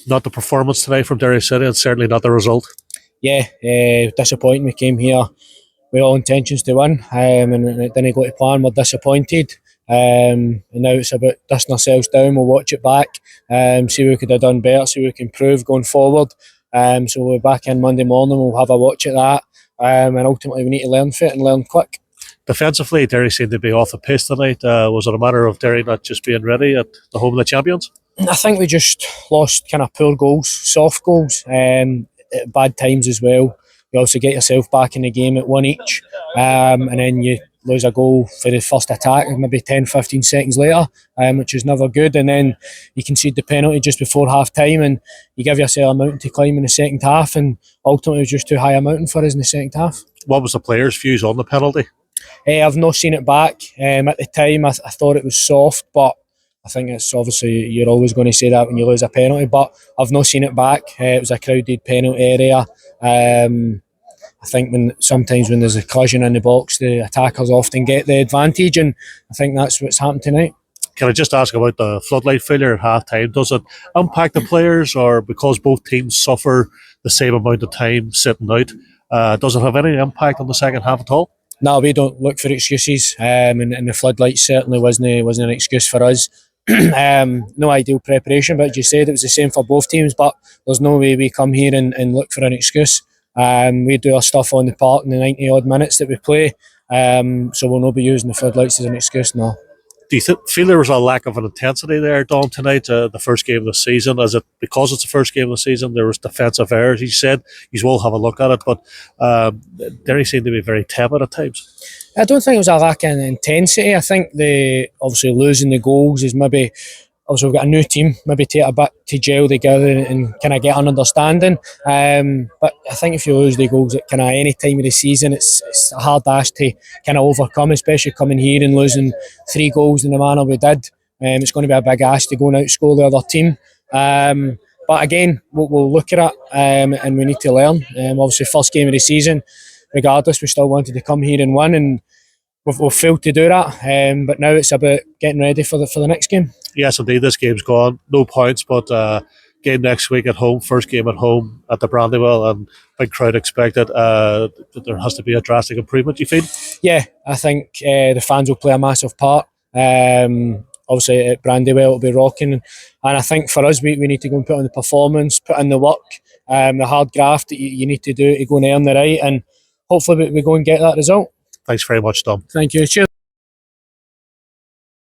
Not the performance tonight from Derry City, and certainly not the result. Yeah, disappointing. We came here with all intentions to win, and it didn't go to plan. We're disappointed, and now it's about dusting ourselves down. We'll watch it back, see what we could have done better, see what we can improve going forward. So we'll be back in Monday morning. We'll have a watch at that, and ultimately we need to learn from it and learn quick. Defensively, Derry seemed to be off the pace tonight. Was it a matter of Derry not just being ready at the home of the champions? I think we just lost kind of poor goals, soft goals, at bad times as well. You also get yourself back in the game at one each, and then you lose a goal for the first attack maybe 10-15 seconds later, which is never good, and then you concede the penalty just before half time and you give yourself a mountain to climb in the second half, and ultimately it was just too high a mountain for us in the second half. What was the players' views on the penalty? I've not seen it back. At the time I thought it was soft, but I think it's obviously you're always going to say that when you lose a penalty, but I've not seen it back. It was a crowded penalty area. I think sometimes when there's a collision in the box, the attackers often get the advantage, and I think that's what's happened tonight. Can I just ask about the floodlight failure at half time? Does it impact the players, or because both teams suffer the same amount of time sitting out, does it have any impact on the second half at all? No, we don't look for excuses, and the floodlights certainly wasn't an excuse for us. No ideal preparation, but as you said, it was the same for both teams, but there's no way we come here and look for an excuse. We do our stuff on the park in the 90 odd minutes that we play, so we'll not be using the floodlights as an excuse, no. Do you feel there was a lack of an intensity there, Don, tonight, the first game of the season? Is it because it's the first game of the season, there was defensive errors? He said you will have a look at it, but Derry seemed to be very timid at times. I don't think it was a lack of intensity. I think obviously losing the goals is maybe, obviously we've got a new team, maybe take a bit to gel together and kind of get an understanding. But I think if you lose the goals at kind of any time of the season, it's a hard ask to kind of overcome, especially coming here and losing 3 goals in the manner we did. It's going to be a big ask to go and outscore the other team. But again, we'll look at it, and we need to learn. Obviously, first game of the season, regardless, we still wanted to come here and win, and we've failed to do that. But now it's about getting ready for the next game. Yes, indeed, this game's gone. No points, but game next week at home, first game at home at the Brandywell, and big crowd expected. There has to be a drastic improvement, you feel? Yeah, I think the fans will play a massive part. Obviously at Brandywell it'll be rocking, and I think for us we need to go and put in the performance, put in the work, the hard graft that you need to do to go and earn the right, and hopefully we go and get that result. Thanks very much, Tom. Thank you. Cheers.